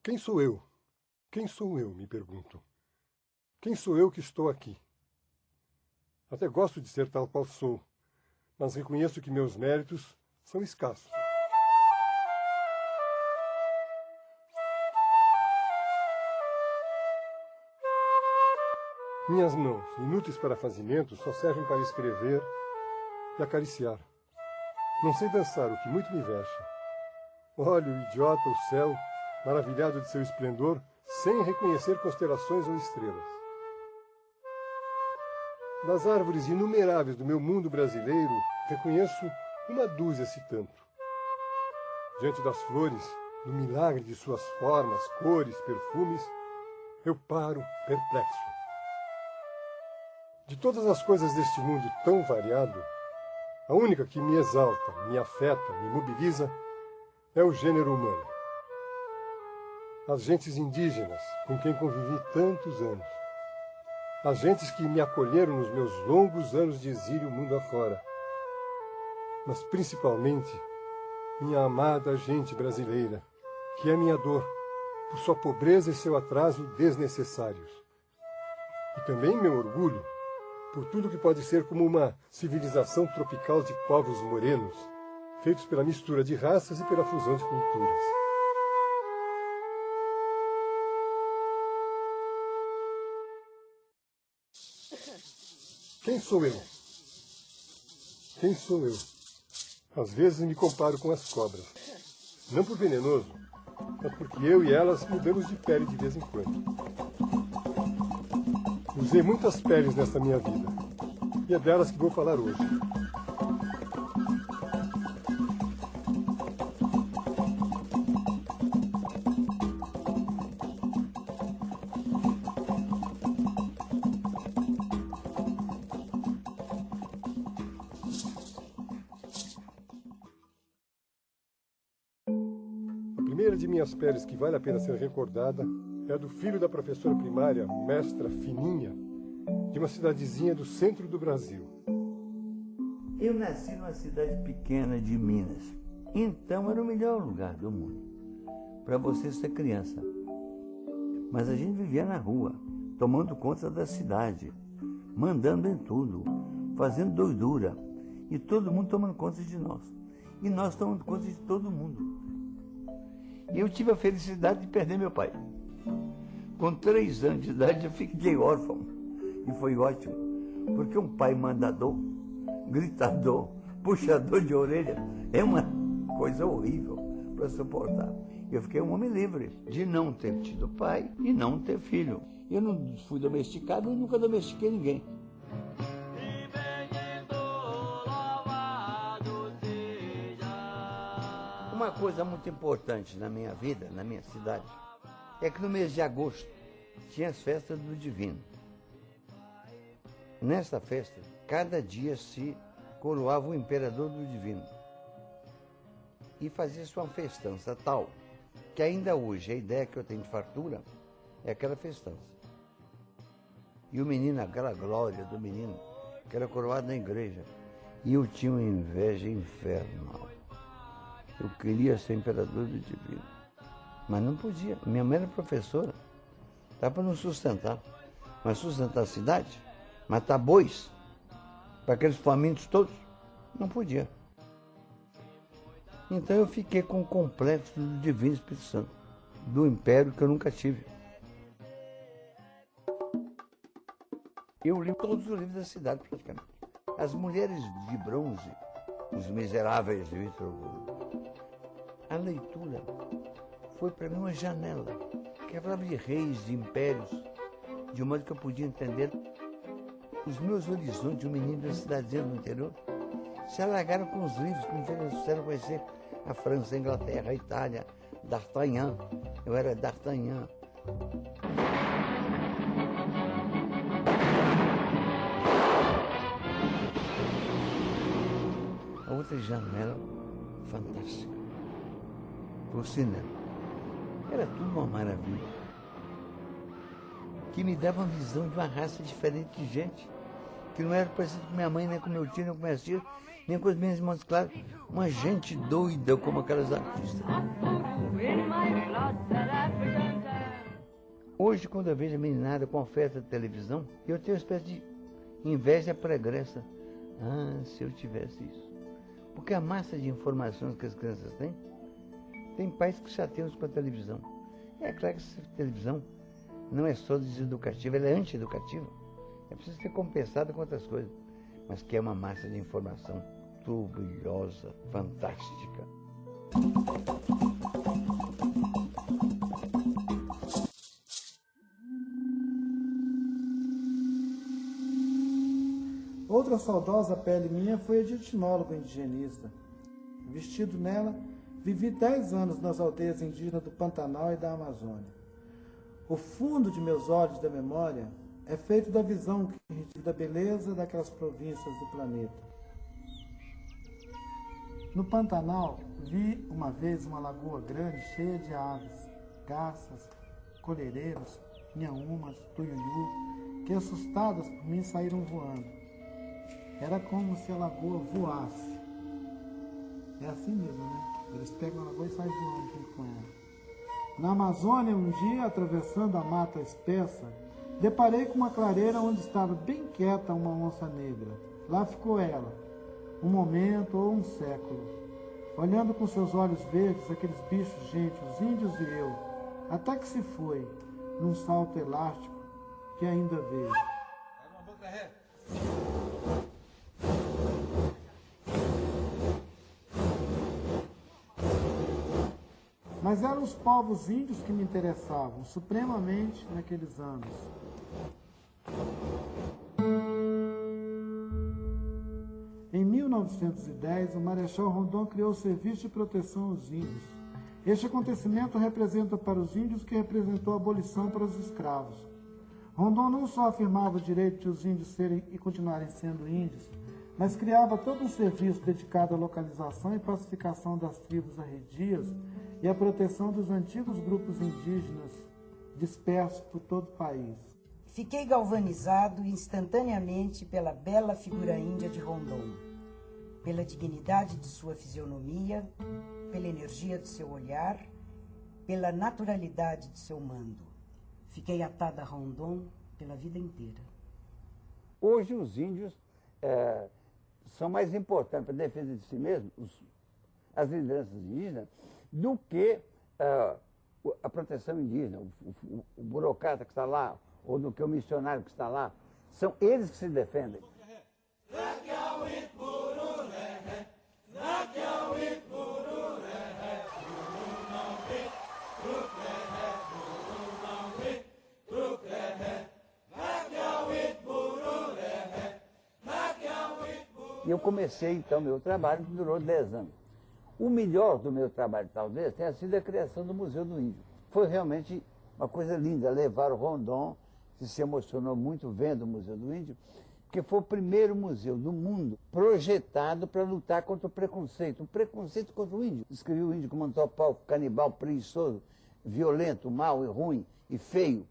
Quem sou eu? Quem sou eu, me pergunto. Quem sou eu que estou aqui? Até gosto de ser tal qual sou, mas reconheço que meus méritos são escassos. Minhas mãos, inúteis para fazimentos, só servem para escrever e acariciar. Não sei dançar, o que muito me veste. Olho, idiota, o céu, maravilhado de seu esplendor, sem reconhecer constelações ou estrelas. Das árvores inumeráveis do meu mundo brasileiro, reconheço uma dúzia se tanto. Diante das flores, do milagre de suas formas, cores, perfumes, eu paro perplexo. De todas as coisas deste mundo tão variado, a única que me exalta, me afeta, me mobiliza, é o gênero humano. As gentes indígenas, com quem convivi tantos anos. As gentes que me acolheram nos meus longos anos de exílio mundo afora. Mas principalmente, minha amada gente brasileira, que é minha dor, por sua pobreza e seu atraso desnecessários. E também meu orgulho, por tudo que pode ser como uma civilização tropical de povos morenos, feitos pela mistura de raças e pela fusão de culturas. Quem sou eu? Quem sou eu? Às vezes me comparo com as cobras. Não por venenoso, mas porque eu e elas mudamos de pele de vez em quando. Usei muitas peles nesta minha vida, e é delas que vou falar hoje. A primeira de minhas peles que vale a pena ser recordada é a do filho da professora primária, mestra Fininha, de uma cidadezinha do centro do Brasil. Eu nasci numa cidade pequena de Minas, então era o melhor lugar do mundo para você ser criança. Mas a gente vivia na rua, tomando conta da cidade, mandando em tudo, fazendo doidura, e todo mundo tomando conta de nós. E nós tomando conta de todo mundo. E eu tive a felicidade de perder meu pai. Com 3 anos de idade eu fiquei órfão. E foi ótimo, porque um pai mandador, gritador, puxador de orelha, é uma coisa horrível para suportar. Eu fiquei um homem livre de não ter tido pai e não ter filho. Eu não fui domesticado e nunca domestiquei ninguém. Uma coisa muito importante na minha vida, na minha cidade, é que no mês de agosto tinha as festas do Divino. Nesta festa, cada dia se coroava o imperador do Divino. E fazia-se uma festança tal, que ainda hoje a ideia que eu tenho de fartura é aquela festança. E o menino, aquela glória do menino, que era coroado na igreja. E eu tinha uma inveja infernal. Eu queria ser imperador do Divino. Mas não podia. Minha mãe era professora. Dá para não sustentar. Mas sustentar a cidade? Matar bois? Para aqueles famintos todos? Não podia. Então eu fiquei com o complexo do Divino Espírito Santo. Do império que eu nunca tive. Eu li todos os livros da cidade, praticamente. As Mulheres de Bronze, Os Miseráveis de Victor Hugo. A leitura foi para mim uma janela, que falava de reis, de impérios, de um modo que eu podia entender. Os meus horizontes de um menino da cidadezinha do interior se alargaram com os livros que me fizeram conhecer a França, a Inglaterra, a Itália, D'Artagnan. Eu era D'Artagnan. A outra janela fantástica, para o cinema. Era tudo uma maravilha, que me dava uma visão de uma raça diferente de gente, que não era parecido com minha mãe, nem com meu tio, nem com minhas tias, nem com as minhas irmãs, claro, uma gente doida como aquelas artistas. Hoje, quando eu vejo a meninada com oferta de televisão, eu tenho uma espécie de inveja pregressa. Ah, se eu tivesse isso. Porque a massa de informações que as crianças têm, tem pais que chateiam-se com a televisão. É claro que essa televisão não é só deseducativa, ela é antieducativa. É preciso ser compensada com outras coisas. Mas que é uma massa de informação turbilhosa, fantástica. Outra saudosa pele minha foi a de etnólogo indigenista. Vestido nela, vivi 10 anos nas aldeias indígenas do Pantanal e da Amazônia. O fundo de meus olhos da memória é feito da visão da beleza daquelas províncias do planeta. No Pantanal, vi uma vez uma lagoa grande cheia de aves, garças, colhereiros, inhaúmas, tuiuiu, que assustadas por mim saíram voando. Era como se a lagoa voasse. É assim mesmo, né? Eles pegam a lagoa e saem voando junto com ela. Na Amazônia, um dia, atravessando a mata espessa, deparei com uma clareira onde estava bem quieta uma onça negra. Lá ficou ela, um momento ou um século, olhando com seus olhos verdes aqueles bichos, gente, os índios e eu, até que se foi, num salto elástico que ainda veio. Mas eram os povos índios que me interessavam supremamente naqueles anos. Em 1910, o Marechal Rondon criou o Serviço de Proteção aos Índios. Este acontecimento representa para os índios o que representou a abolição para os escravos. Rondon não só afirmava o direito de os índios serem e continuarem sendo índios, mas criava todo um serviço dedicado à localização e pacificação das tribos arredias e à proteção dos antigos grupos indígenas dispersos por todo o país. Fiquei galvanizado instantaneamente pela bela figura índia de Rondon, pela dignidade de sua fisionomia, pela energia de seu olhar, pela naturalidade de seu mando. Fiquei atada a Rondon pela vida inteira. Hoje os índios são mais importantes para a defesa de si mesmos, as lideranças indígenas, do que a proteção indígena, o burocrata que está lá, ou do que o missionário que está lá. São eles que se defendem. E eu comecei, então, meu trabalho, que durou 10 anos. O melhor do meu trabalho, talvez, tenha sido a criação do Museu do Índio. Foi realmente uma coisa linda levar o Rondon, que se emocionou muito vendo o Museu do Índio, porque foi o primeiro museu do mundo projetado para lutar contra o preconceito contra o índio. Descreveu o índio como um topal, canibal, preguiçoso, violento, mau e ruim e feio.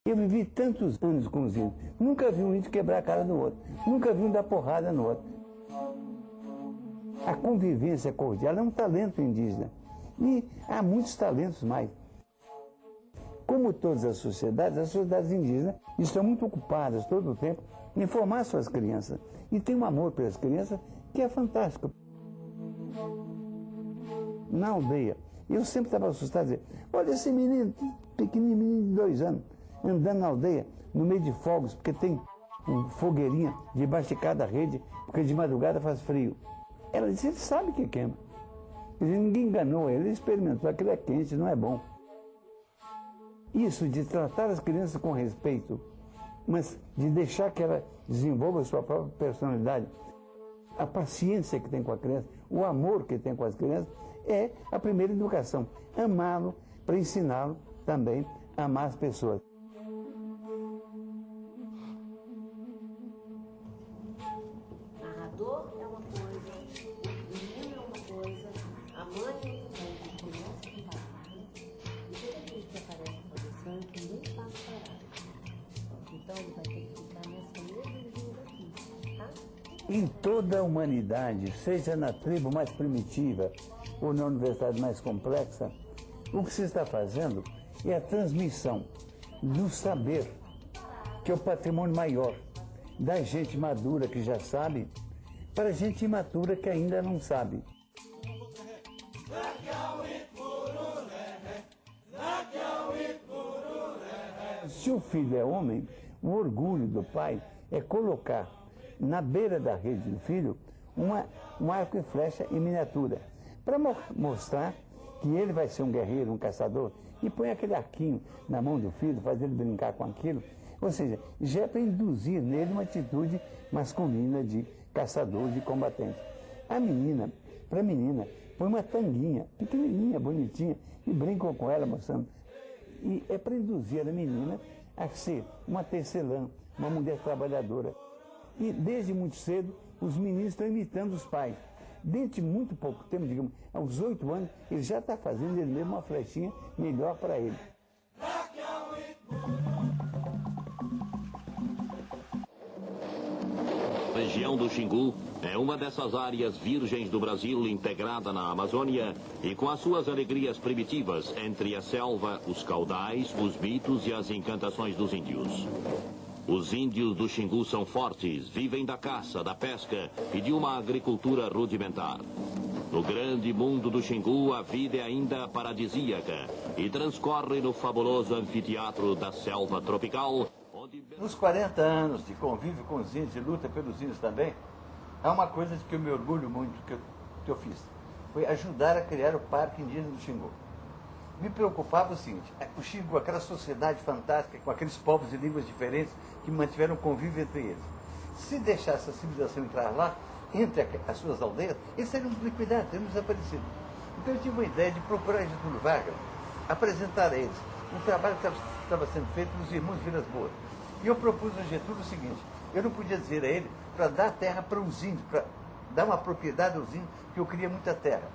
Eu vivi tantos anos com os índios, nunca vi um índio quebrar a cara do outro, nunca vi um dar porrada no outro. A convivência cordial é um talento indígena e há muitos talentos mais. Como todas as sociedades indígenas estão muito ocupadas todo o tempo em formar suas crianças e tem um amor pelas crianças que é fantástico. Na aldeia, eu sempre estava assustado, dizendo, olha esse menino, pequenininho, menino de 2 anos, andando na aldeia, no meio de fogos, porque tem uma fogueirinha debaixo de cada rede, porque de madrugada faz frio. Ela disse, ele sabe que queima. Ninguém enganou ele experimentou, aquilo é quente, não é bom. Isso de tratar as crianças com respeito, mas de deixar que ela desenvolva a sua própria personalidade, a paciência que tem com a criança, o amor que tem com as crianças, é a primeira educação. Amá-lo para ensiná-lo também a amar as pessoas. dor é uma coisa, o menino é uma coisa, a mãe é outra coisa. Começa com palavras, e toda vez que aparece uma produção, ninguém passa palavra. Então ele vai ter que ficar nessa mesma linha daqui, tá? Em toda a humanidade, seja na tribo mais primitiva ou na universidade mais complexa, o que se está fazendo é a transmissão do saber, que é o patrimônio maior, da gente madura que já sabe, para a gente imatura que ainda não sabe. Se o filho é homem, o orgulho do pai é colocar na beira da rede do filho um arco e flecha em miniatura, para mostrar que ele vai ser um guerreiro, um caçador, e põe aquele arquinho na mão do filho, faz ele brincar com aquilo. Ou seja, já é para induzir nele uma atitude masculina de caçador, de combatente. A menina, para a menina, põe uma tanguinha, pequenininha, bonitinha, e brincam com ela, mostrando. E é para induzir a menina a ser uma tecelã, uma mulher trabalhadora. E desde muito cedo, os meninos estão imitando os pais. Dentro de muito pouco tempo, digamos, aos 8 anos, ele já está fazendo ele mesmo uma flechinha melhor para ele. A região do Xingu é uma dessas áreas virgens do Brasil integrada na Amazônia e com as suas alegrias primitivas entre a selva, os caudais, os mitos e as encantações dos índios. Os índios do Xingu são fortes, vivem da caça, da pesca e de uma agricultura rudimentar. No grande mundo do Xingu, a vida é ainda paradisíaca e transcorre no fabuloso anfiteatro da selva tropical, onde... Nos 40 anos de convívio com os índios e luta pelos índios também, há uma coisa de que eu me orgulho muito que eu fiz. Foi ajudar a criar o Parque Indígena do Xingu. Me preocupava o seguinte, o Xingu, aquela sociedade fantástica, com aqueles povos e línguas diferentes que mantiveram convívio entre eles. Se deixasse a civilização entrar lá, entre as suas aldeias, eles seriam liquidados, teriam desaparecido. Então eu tive uma ideia de procurar Getúlio Vargas, apresentar a eles um trabalho que estava sendo feito nos irmãos Vilas Boas. E eu propus ao Getúlio o seguinte, eu não podia dizer a ele para dar terra para os índios, para dar uma propriedade aos índios, que eu queria muita terra.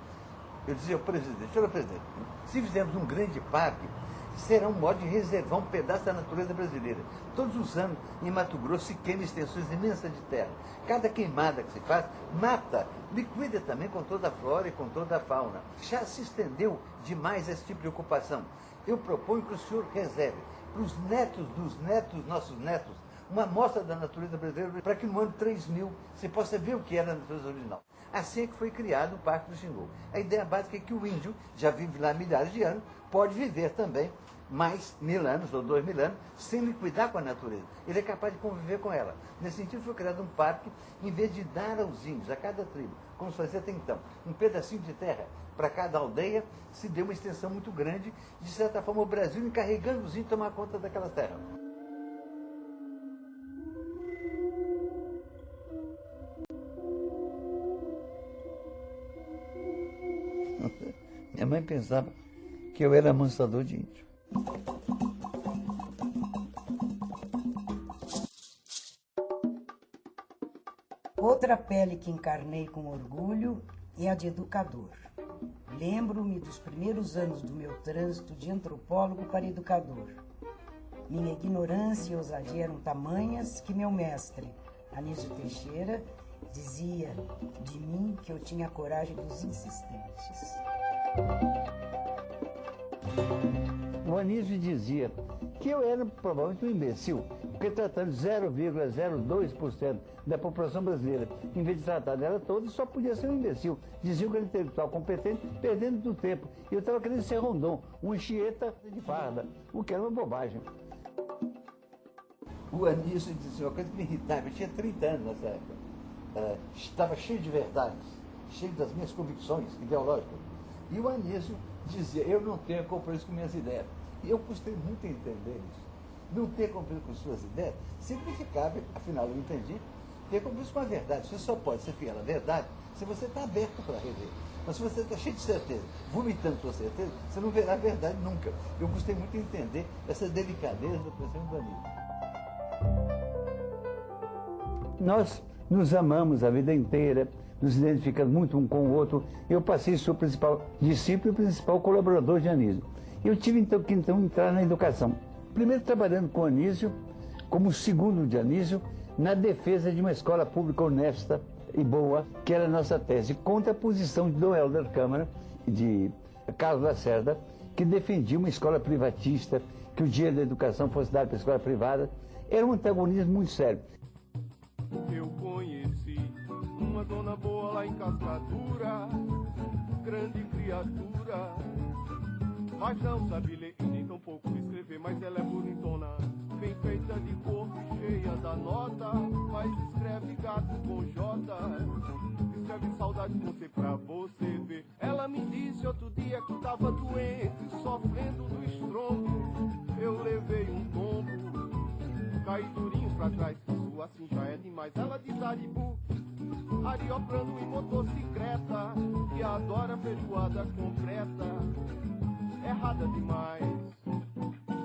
Eu dizia ao presidente, senhor presidente, se fizermos um grande parque, será um modo de reservar um pedaço da natureza brasileira. Todos os anos, em Mato Grosso, se queima extensões imensas de terra. Cada queimada que se faz, mata, liquida também com toda a flora e com toda a fauna. Já se estendeu demais esse tipo de ocupação. Eu proponho que o senhor reserve para os netos dos netos, nossos netos, uma amostra da natureza brasileira, para que no ano 3000 você possa ver o que era a natureza original. Assim é que foi criado o Parque do Xingu. A ideia básica é que o índio já vive lá há milhares de anos, pode viver também mais 1000 anos ou 2000 anos, sem liquidar com a natureza. Ele é capaz de conviver com ela. Nesse sentido, foi criado um parque, em vez de dar aos índios, a cada tribo, como se fazia até então, um pedacinho de terra para cada aldeia, se deu uma extensão muito grande, de certa forma o Brasil encarregando os índios de tomar conta daquela terra. Minha mãe pensava que eu era amansador de índio. Outra pele que encarnei com orgulho é a de educador. Lembro-me dos primeiros anos do meu trânsito de antropólogo para educador. Minha ignorância e ousadia eram tamanhas que meu mestre, Anísio Teixeira, dizia de mim que eu tinha a coragem dos insistentes. O Anísio dizia que eu era provavelmente um imbecil, porque tratando 0,02% da população brasileira, em vez de tratar dela toda, só podia ser um imbecil. Diziam que era intelectual competente, perdendo do tempo. E eu estava querendo ser Rondon, um Anchieta de farda, o que era uma bobagem. O Anísio dizia uma coisa que me irritava, eu tinha 30 anos nessa época. Estava cheio de verdades, cheio das minhas convicções ideológicas. E o Anísio dizia, eu não tenho compromisso com minhas ideias. E eu custei muito a entender isso. Não ter compromisso com suas ideias significava, afinal eu entendi, ter compromisso com a verdade. Você só pode ser fiel à verdade se você está aberto para rever. Mas se você está cheio de certeza, vomitando sua certeza, você não verá a verdade nunca. Eu gostei muito de entender essa delicadeza do pensamento do Anísio. Nós nos amamos a vida inteira, nos identificamos muito um com o outro. Eu passei a ser o principal discípulo e o principal colaborador de Anísio. Eu tive então que entrar na educação. Primeiro trabalhando com Anísio, como segundo de Anísio, na defesa de uma escola pública honesta e boa, que era a nossa tese, contra a posição de Dom Helder Câmara e de Carlos Lacerda, que defendia uma escola privatista, que o dinheiro da educação fosse dado para a escola privada. Era um antagonismo muito sério. Eu conheci uma dona boa lá em Cascadura, grande criatura, mas não sabe ler e nem tão pouco escrever, mas ela é bonitona, bem feita de corpo, cheia da nota, mas escreve gato com J, escreve saudade de você pra você ver. Ela me disse outro dia que tava doente, sofrendo do estronco, eu levei um tombo, caí durinho pra trás, isso assim já é demais. Ela diz Aribu, arioplano em motocicleta, que adora feijoada concreta, errada demais.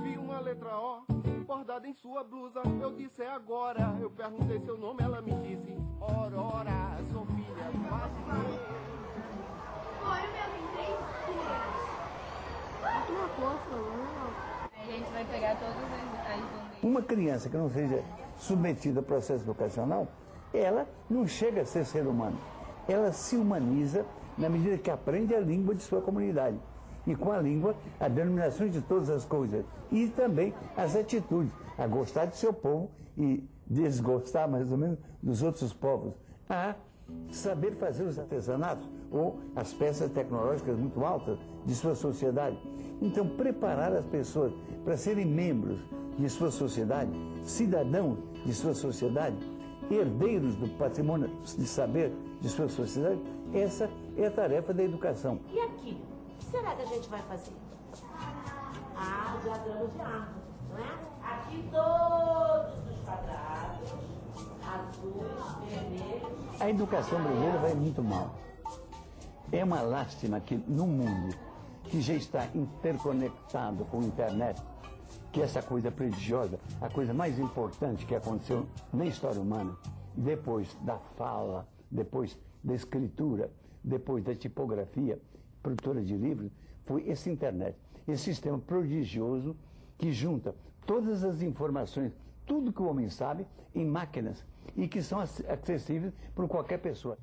Vi uma letra O bordada em sua blusa, eu disse é agora. Eu perguntei seu nome, ela me disse Aurora, sou filha do Vasco. Olha, meu, tem 3 uma coisa, não. A gente vai pegar todas as Uma criança que não seja submetida ao processo educacional, ela não chega a ser ser humano. Ela se humaniza na medida que aprende a língua de sua comunidade. E com a língua, a denominação de todas as coisas. E também as atitudes, a gostar do seu povo e desgostar mais ou menos dos outros povos. A saber fazer os artesanatos ou as peças tecnológicas muito altas de sua sociedade. Então, preparar as pessoas para serem membros de sua sociedade, cidadãos de sua sociedade, herdeiros do patrimônio de saber de sua sociedade, essa é a tarefa da educação. E aqui? O que será que a gente vai fazer? Ah, diagrama de árvore, não é? Aqui todos os quadrados, azuis, vermelhos. A educação brasileira vai muito mal. É uma lástima que no mundo que já está interconectado com a internet, que essa coisa prodigiosa, a coisa mais importante que aconteceu na história humana, depois da fala, depois da escritura, depois da tipografia, produtora de livros, foi esse internet, esse sistema prodigioso que junta todas as informações, tudo que o homem sabe, em máquinas e que são acessíveis por qualquer pessoa.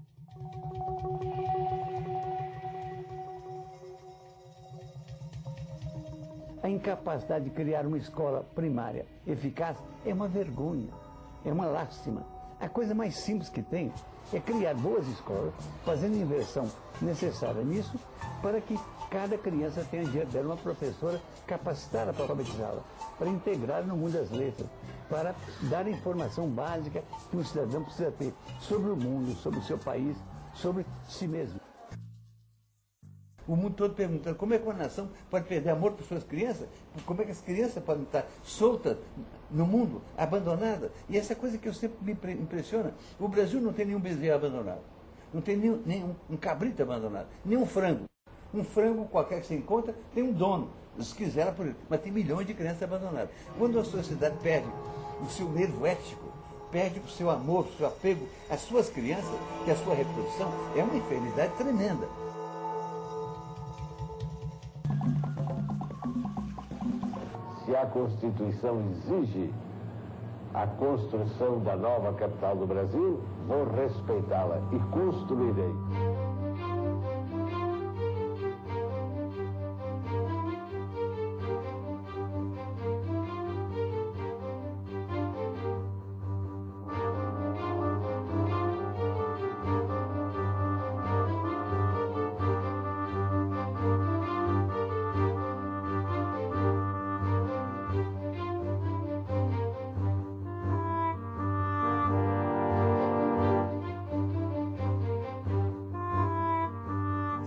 A incapacidade de criar uma escola primária eficaz é uma vergonha, é uma lástima. A coisa mais simples que tem é criar boas escolas, fazendo a inversão necessária nisso, para que cada criança tenha diante dela uma professora capacitada para alfabetizá-la, para integrar no mundo das letras, para dar a informação básica que um cidadão precisa ter sobre o mundo, sobre o seu país, sobre si mesmo. O mundo todo perguntando como é que uma nação pode perder amor por suas crianças, como é que as crianças podem estar soltas no mundo, abandonadas. E essa coisa que eu sempre me impressiona, o Brasil não tem nenhum bezerro abandonado, não tem nenhum um cabrito abandonado, nem um frango. Um frango qualquer que você encontra tem um dono, se quiser, mas tem milhões de crianças abandonadas. Quando a sociedade perde o seu nervo ético, perde o seu amor, o seu apego às suas crianças, que a sua reprodução é uma inferioridade tremenda. Se a Constituição exige a construção da nova capital do Brasil, vou respeitá-la e construirei.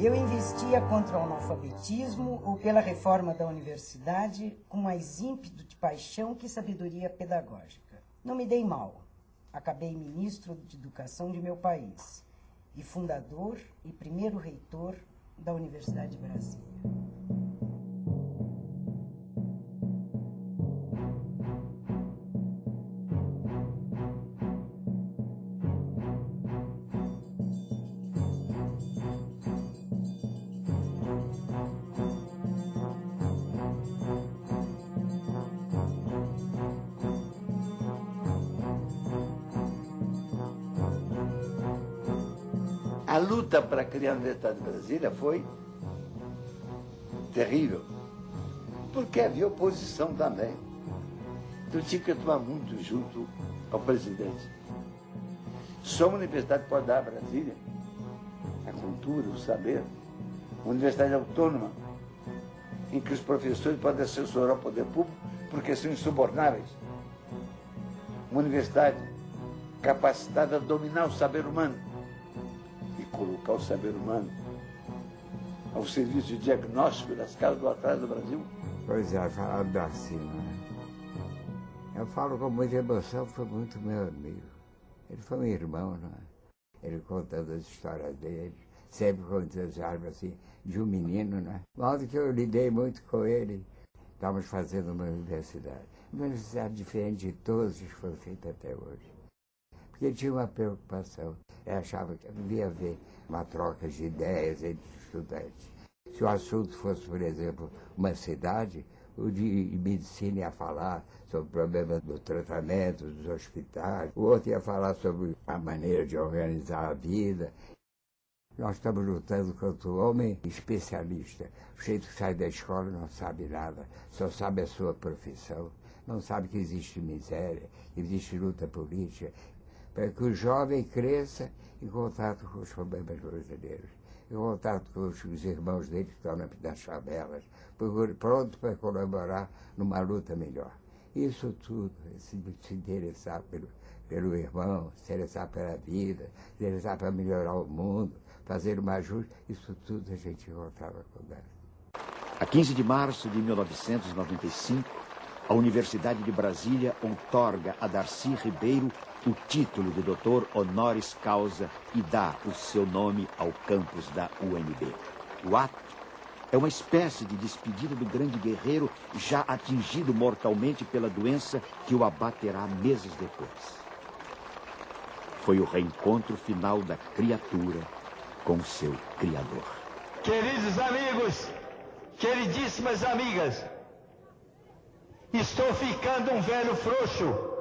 Eu investia contra o analfabetismo ou pela reforma da universidade com mais ímpeto de paixão que sabedoria pedagógica. Não me dei mal. Acabei ministro de educação de meu país e fundador e primeiro reitor da Universidade de Brasília. A luta para criar a Universidade de Brasília foi terrível, porque havia oposição também. Então tinha que atuar muito junto ao presidente. Só uma universidade pode dar a Brasília a cultura, o saber. Uma universidade autônoma, em que os professores podem assessorar o poder público porque são insubornáveis. Uma universidade capacitada a dominar o saber humano e colocar o saber humano ao serviço de diagnóstico das causas do atraso do Brasil. Pois é, falar da Cima, né? Eu falo com muita emoção, foi muito meu amigo. Ele foi um irmão, não é? Ele contando as histórias dele, sempre com entusiasmo assim, de um menino, né? Modo que eu lidei muito com ele. Estávamos fazendo uma universidade diferente de todas que foram feitas até hoje. Porque ele tinha uma preocupação. Ele achava que devia haver uma troca de ideias entre os estudantes. Se o assunto fosse, por exemplo, uma cidade, o de medicina ia falar sobre o problema do tratamento, dos hospitais, o outro ia falar sobre a maneira de organizar a vida. Nós estamos lutando contra o homem especialista, o jeito que sai da escola não sabe nada, só sabe a sua profissão, não sabe que existe miséria, existe luta política, para que o jovem cresça em contato com os problemas brasileiros, em contato com os irmãos dele que estão nas favelas, pronto para colaborar numa luta melhor. Isso tudo, se interessar pelo irmão, se interessar pela vida, se interessar para melhorar o mundo, fazer uma ajuda, isso tudo a gente encontrava com ela. A 15 de março de 1995, a Universidade de Brasília outorga a Darcy Ribeiro o título de doutor honoris causa e dá o seu nome ao campus da UNB. O ato é uma espécie de despedida do grande guerreiro já atingido mortalmente pela doença que o abaterá meses depois. Foi o reencontro final da criatura com seu Criador. Queridos amigos, queridíssimas amigas, estou ficando um velho frouxo.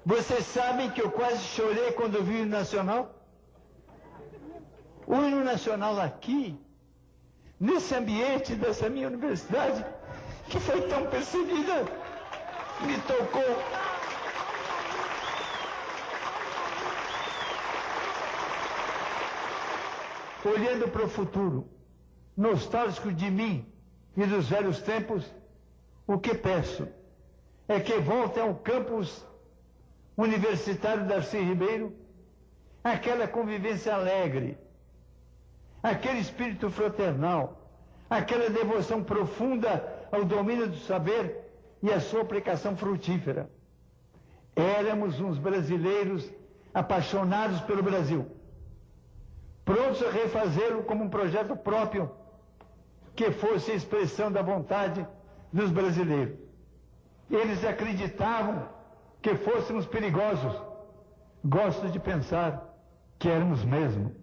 Vocês sabem que eu quase chorei quando vi o hino nacional? O hino nacional aqui, nesse ambiente dessa minha universidade, que foi tão perseguida, me tocou. Olhando para o futuro, nostálgico de mim e dos velhos tempos, o que peço é que volte ao campus universitário Darcy Ribeiro aquela convivência alegre, aquele espírito fraternal, aquela devoção profunda ao domínio do saber e à sua aplicação frutífera. Éramos uns brasileiros apaixonados pelo Brasil, prontos a refazê-lo como um projeto próprio, que fosse a expressão da vontade dos brasileiros. Eles acreditavam que fôssemos perigosos. Gosto de pensar que éramos mesmo.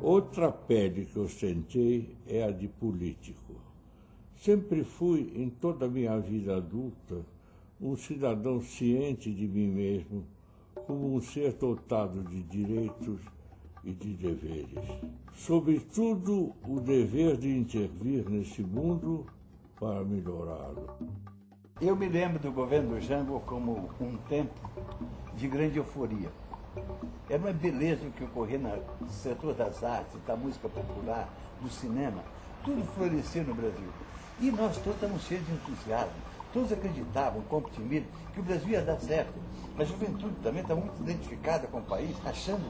Outra pele que eu sentei é a de político. Sempre fui, em toda a minha vida adulta, um cidadão ciente de mim mesmo, como um ser dotado de direitos e de deveres. Sobretudo, o dever de intervir nesse mundo para melhorá-lo. Eu me lembro do governo do Jango como um tempo de grande euforia. Era uma beleza o que ocorria no setor das artes, da música popular, do cinema. Tudo floresceu no Brasil. E nós todos estamos cheios de entusiasmo. Todos acreditavam, com optimismo, que o Brasil ia dar certo. A juventude também está muito identificada com o país, achando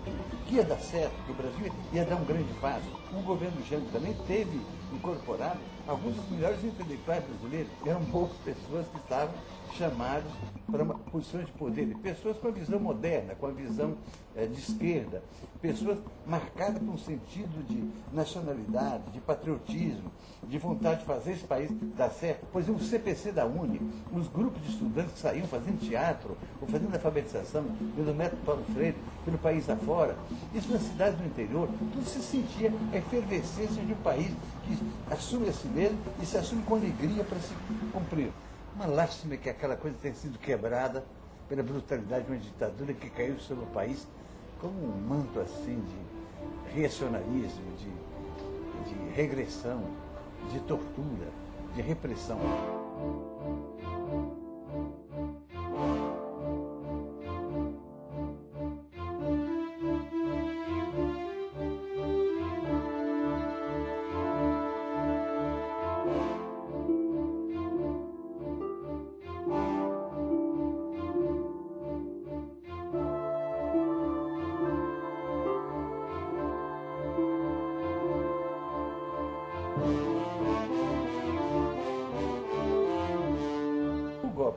que ia dar certo, que o Brasil ia dar um grande passo. O governo Jango também teve incorporado alguns dos melhores intelectuais brasileiros. Eram poucas pessoas que estavam chamadas para uma posição de poder. Pessoas com a visão moderna, com a visão de esquerda. Pessoas marcadas por um sentido de nacionalidade, de patriotismo, de vontade de fazer esse país dar certo. Pois o CPC da UNE, os grupos de estudantes que saíam fazendo teatro, ou fazendo alfabetização, pelo método Paulo Freire, pelo país afora, isso nas cidades do interior, tudo se sentia a efervescência de um país que assume a si mesmo e se assume com alegria para se cumprir. Uma lástima que aquela coisa tenha sido quebrada pela brutalidade de uma ditadura que caiu sobre o país como um manto assim de reacionarismo, de regressão, de tortura, de repressão.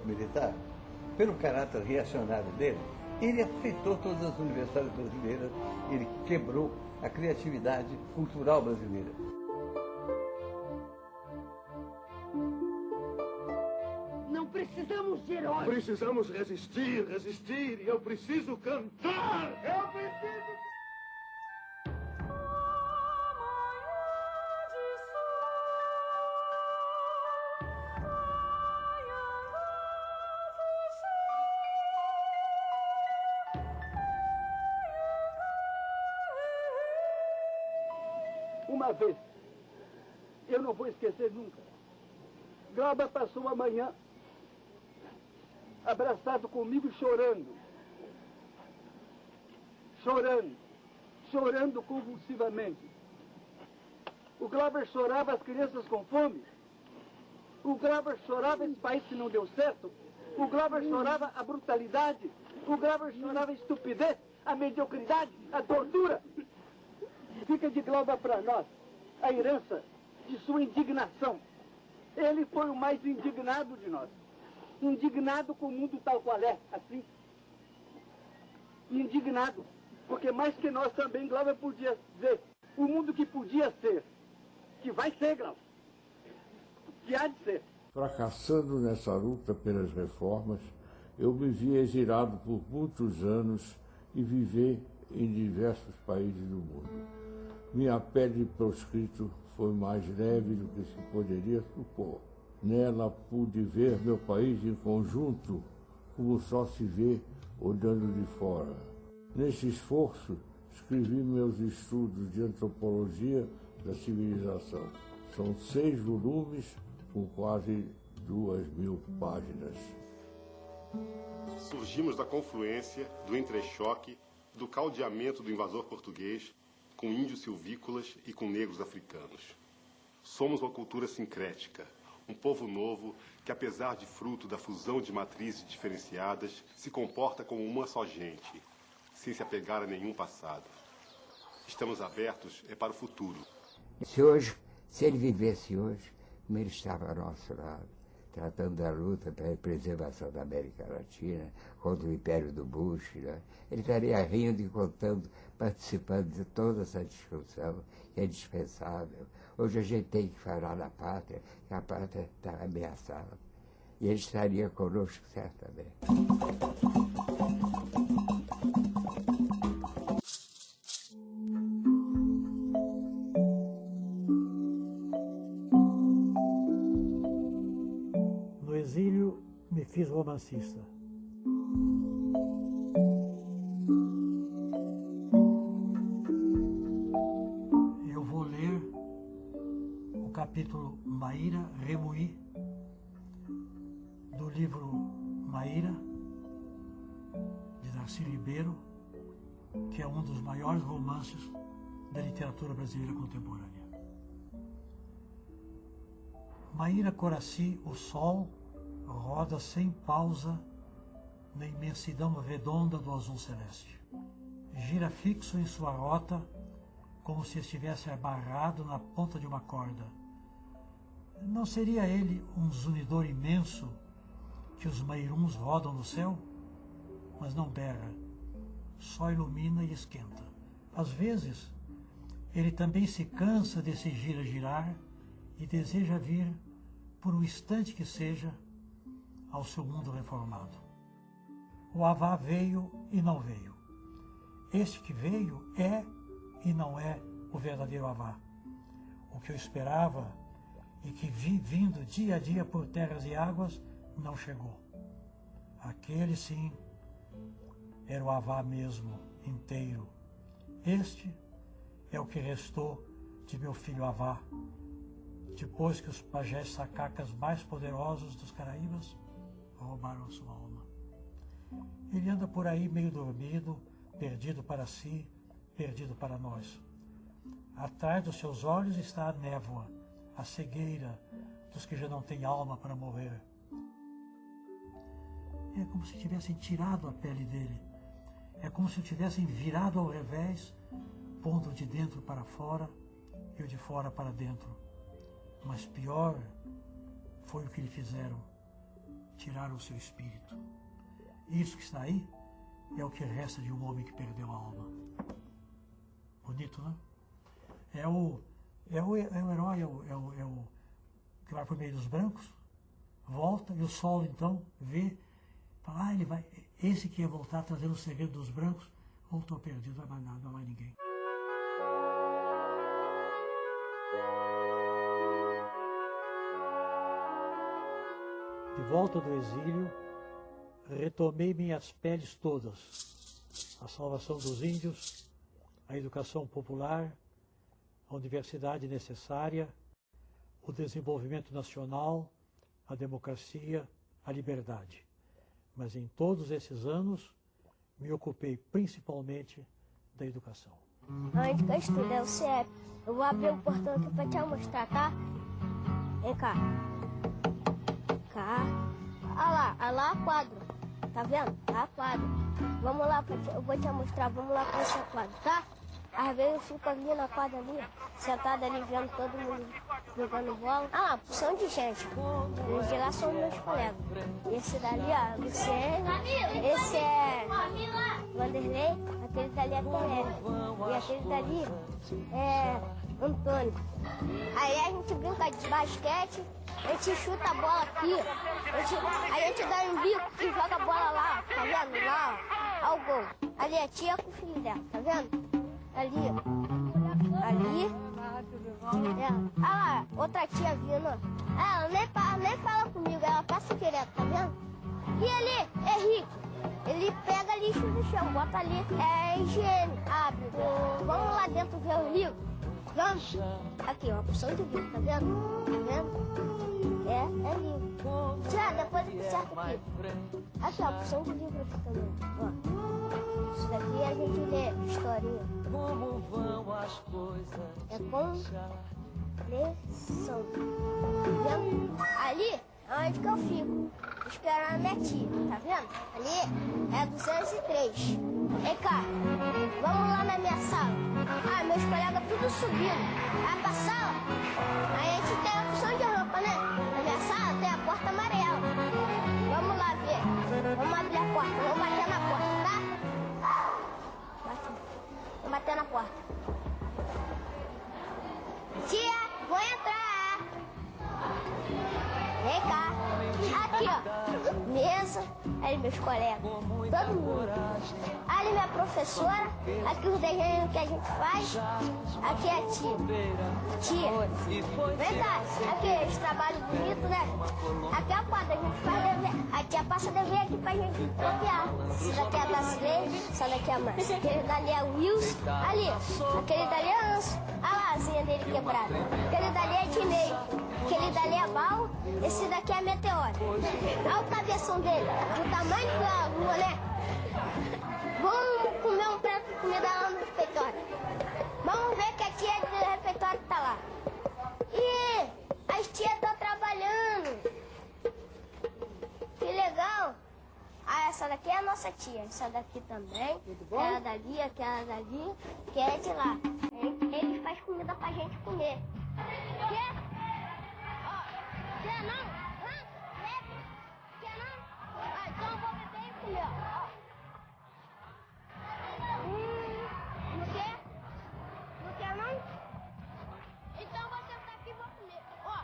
Militar, pelo caráter reacionário dele, ele afetou todas as universidades brasileiras, ele quebrou a criatividade cultural brasileira. Não precisamos de heróis. Precisamos resistir, resistir, e eu preciso cantar! Eu preciso... Uma vez, eu não vou esquecer nunca, Glauber passou a manhã abraçado comigo chorando. Chorando convulsivamente. O Glauber chorava as crianças com fome. O Glauber chorava esse país que não deu certo. O Glauber chorava a brutalidade. O Glauber chorava a estupidez, a mediocridade, a tortura. Fica de Glauber para nós a herança de sua indignação. Ele foi o mais indignado de nós. Indignado com o mundo tal qual é, assim. Indignado, porque mais que nós também, Glauber podia dizer o mundo que podia ser, que vai ser, Glauber, que há de ser. Fracassando nessa luta pelas reformas, eu me vi exilado por muitos anos e viver em diversos países do mundo. Minha pele de proscrito foi mais leve do que se poderia supor. Nela pude ver meu país em conjunto, como só se vê olhando de fora. Nesse esforço, escrevi meus estudos de antropologia da civilização. São 6 volumes com quase 2.000 páginas. Surgimos da confluência, do entrechoque, do caldeamento do invasor português com índios silvícolas e com negros africanos. Somos uma cultura sincrética, um povo novo que, apesar de fruto da fusão de matrizes diferenciadas, se comporta como uma só gente, sem se apegar a nenhum passado. Estamos abertos para o futuro. Se ele vivesse hoje, como ele estava ao nosso lado, tratando da luta pela preservação da América Latina, contra o Império do Bush, né? Ele estaria rindo e contando, participando de toda essa discussão, que é dispensável. Hoje a gente tem que falar da pátria, que a pátria está ameaçada. E ele estaria conosco certamente. No exílio, me fiz romancista. Eu vou ler o capítulo Maíra Remuí, do livro Maíra, de Darcy Ribeiro, que é um dos maiores romances da literatura brasileira contemporânea. Maíra Coraci, o sol roda sem pausa na imensidão redonda do azul celeste. Gira fixo em sua rota, como se estivesse abarrado na ponta de uma corda. Não seria ele um zunidor imenso que os mairuns rodam no céu? Mas não berra, só ilumina e esquenta. Às vezes, ele também se cansa desse gira-girar e deseja vir, por um instante que seja, ao seu mundo reformado. O Avá veio e não veio. Este que veio é e não é o verdadeiro Avá. O que eu esperava e que vi vindo dia a dia por terras e águas não chegou. Aquele sim era o Avá mesmo, inteiro. Este é o que restou de meu filho Avá, depois que os pajés sacacas mais poderosos dos Caraíbas roubaram sua alma. Ele anda por aí meio dormido, perdido para si, perdido para nós. Atrás dos seus olhos está a névoa, a cegueira dos que já não têm alma para morrer. É como se tivessem tirado a pele dele. É como se o tivessem virado ao revés, pondo o de dentro para fora e o de fora para dentro. Mas pior foi o que lhe fizeram. Tiraram o seu espírito. E isso que está aí é o que resta de um homem que perdeu a alma. Bonito, né? É o herói, que vai por meio dos brancos, volta e o sol então vê, fala, ele vai, esse que ia voltar trazendo o segredo dos brancos, voltou perdido, não vai mais nada, não vai mais ninguém. De volta do exílio, retomei minhas peles todas, a salvação dos índios, a educação popular, a universidade necessária, o desenvolvimento nacional, a democracia, a liberdade. Mas em todos esses anos, me ocupei principalmente da educação. Onde que eu estudo é o CIEP. Eu vou abrir o portão aqui para te mostrar, tá? Vem cá. Cá. Olha lá a quadra. Tá vendo? Tá a quadra. Vamos lá, eu vou te mostrar. Vamos lá para essa quadra, tá? Às vezes eu fico ali na quadra ali, sentada ali vendo todo mundo jogando bola. Ah lá, porção de gente. Os de lá são meus colegas. Esse dali, ó, Luciene. Esse é Vanderlei. Aquele dali é Pelé. E aquele dali é Antônio. Aí a gente brinca de basquete, a gente chuta a bola aqui. Aí a gente dá um bico e joga a bola lá, tá vendo? Lá, ó, ao gol. Ali é a tia com o filho dela, tá vendo? Ali. É. Ah lá, outra tia vindo. Ela nem fala comigo, ela passa direto, tá vendo? E ali é rico. Ele pega lixo no chão, bota ali, é higiene, abre. Vamos lá dentro ver o livro? Vamos? Aqui, ó, opção de livro, tá vendo? Tá vendo? É livro. Já, depois eu conserto aqui. Aqui, ó, opção de livro aqui também, ó. Isso daqui a gente lê historinha. Como vão as coisas? É com lição. Vendo? Ali é onde que eu fico, esperando a minha tia, tá vendo? Ali é 203. Vem cá, vamos lá na minha sala. Ah, meus colegas tudo subindo. Vai pra sala, aí a gente tem a opção de roupa, né? Na minha sala tem a porta amarela. Vamos lá ver. Vamos abrir a porta, vamos bater na porta, tá? Vou bater na porta. Tia, vou entrar. Vem cá. Aqui, ó. Mesa. Aí meus colegas. Todo mundo. Ali minha professora. Aqui os desenhos que a gente faz. Aqui é a tia. Tia. Vem cá. Aqui esse trabalho bonito, né? Aqui é a quadra. A gente faz dever. A tia passa dever aqui pra gente copiar. Esse daqui é a Dacilei. Essa daqui é a Márcia. Aquele dali é o Wilson. Ali. Aquele dali é Anso. Olha lá a asinha dele quebrada. Aquele dali é Dinei. Aquele dali é Bal. Esse daqui é Meteoro. Olha o cabeção dele. Do tamanho da lua, né? Vamos comer um prato de comida lá no refeitório. Vamos ver que a tia do refeitório tá lá. E as tias estão trabalhando. Que legal. Ah, essa daqui é a nossa tia. Essa daqui também. Aquela dali, aquela dali. Que é de lá. Eles fazem comida pra gente comer. Quê? Quer não? Hã? Quer não? Ah, então eu vou beber e comer, ó. Não quer? Não quer não? Então eu vou sentar aqui e vou comer, ó.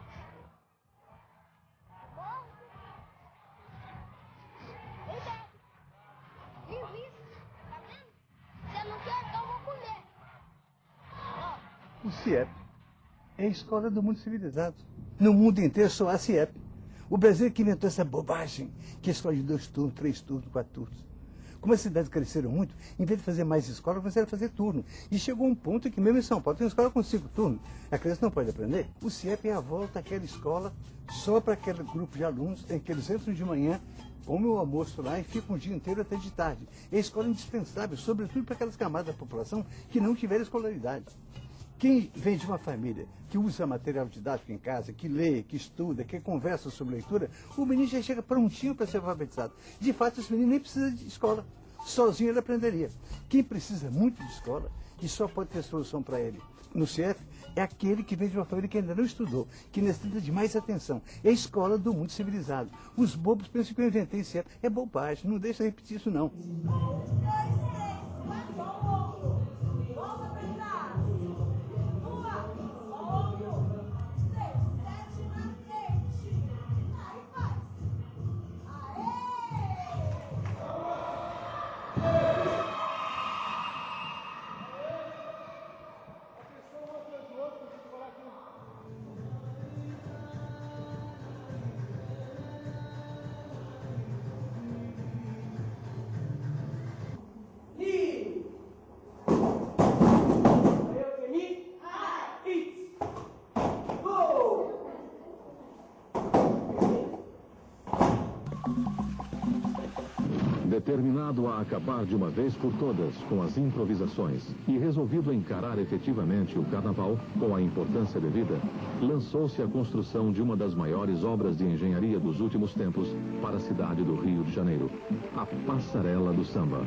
Tá vendo? Você não quer, então eu vou comer. O CIEP é a escola do mundo civilizado. No mundo inteiro só há CIEP. O Brasil é que inventou essa bobagem, que é escola de 2 turnos, 3 turnos, 4 turnos. Como as cidades cresceram muito, em vez de fazer mais escola, começaram a fazer turno. E chegou um ponto que mesmo em São Paulo tem uma escola com 5 turnos. A criança não pode aprender. O CIEP é a volta àquela escola só para aquele grupo de alunos em que eles entram de manhã, comem o almoço lá e ficam o dia inteiro até de tarde. É a escola indispensável, sobretudo para aquelas camadas da população que não tiveram escolaridade. Quem vem de uma família que usa material didático em casa, que lê, que estuda, que conversa sobre leitura, o menino já chega prontinho para ser alfabetizado. De fato, esse menino nem precisa de escola. Sozinho ele aprenderia. Quem precisa muito de escola e só pode ter solução para ele no CIEP é aquele que vem de uma família que ainda não estudou, que necessita de mais atenção. É a escola do mundo civilizado. Os bobos pensam que eu inventei CIEP. É bobagem, não deixa eu repetir isso não. Determinado a acabar de uma vez por todas com as improvisações e resolvido a encarar efetivamente o carnaval com a importância devida, lançou-se a construção de uma das maiores obras de engenharia dos últimos tempos para a cidade do Rio de Janeiro, a Passarela do Samba.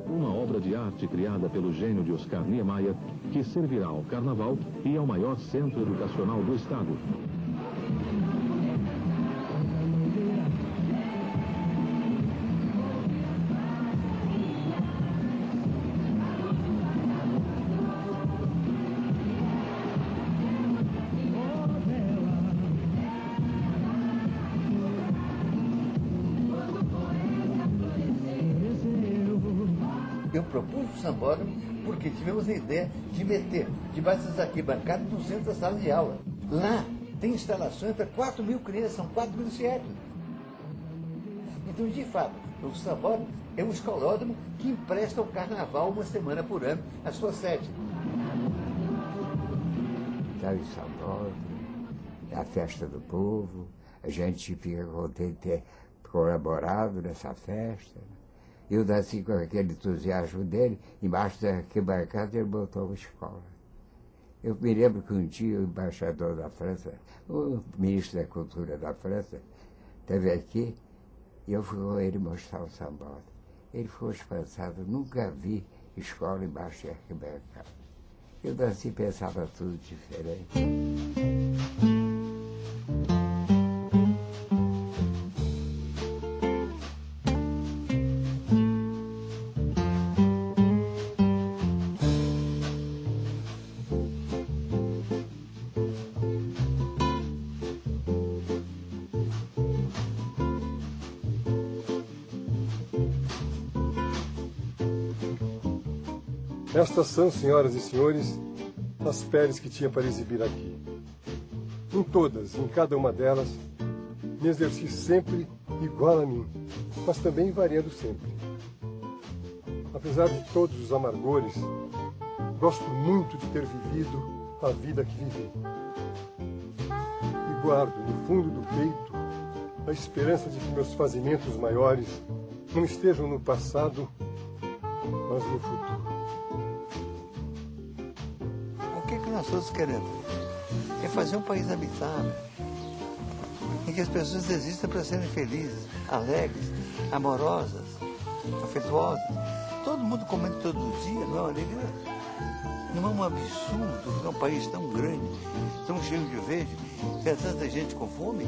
Uma obra de arte criada pelo gênio de Oscar Niemeyer que servirá ao carnaval e ao maior centro educacional do estado. Eu propus o sambódromo porque tivemos a ideia de meter debaixo das arquibancadas no centro da sala de aula. Lá tem instalações para 4.000 crianças, são 4.000 CIEPs. Então, de fato, o sambódromo é um escolódromo que empresta ao carnaval uma semana por ano a sua sede. Sabe, o sambódromo, é a festa do povo, a gente fica contente de ter colaborado nessa festa. E o Daci, com aquele entusiasmo dele, embaixo da arquibancada, ele botou uma escola. Eu me lembro que um dia o embaixador da França, o ministro da Cultura da França, esteve aqui e eu fui com ele mostrar o sambódromo. Ele ficou espantado, nunca vi escola embaixo da arquibancada. E o Daci pensava tudo diferente. Estas são, senhoras e senhores, as peles que tinha para exibir aqui. Em todas, em cada uma delas, me exerci sempre igual a mim, mas também variando sempre. Apesar de todos os amargores, gosto muito de ter vivido a vida que vivi. E guardo no fundo do peito a esperança de que meus fazimentos maiores não estejam no passado, mas no futuro. O que nós todos queremos? É fazer um país habitável, em que as pessoas existam para serem felizes, alegres, amorosas, afetuosas. Todo mundo comendo todo dia, não é uma alegria? Não é um absurdo que é um país tão grande, tão cheio de verde, ter tanta gente com fome?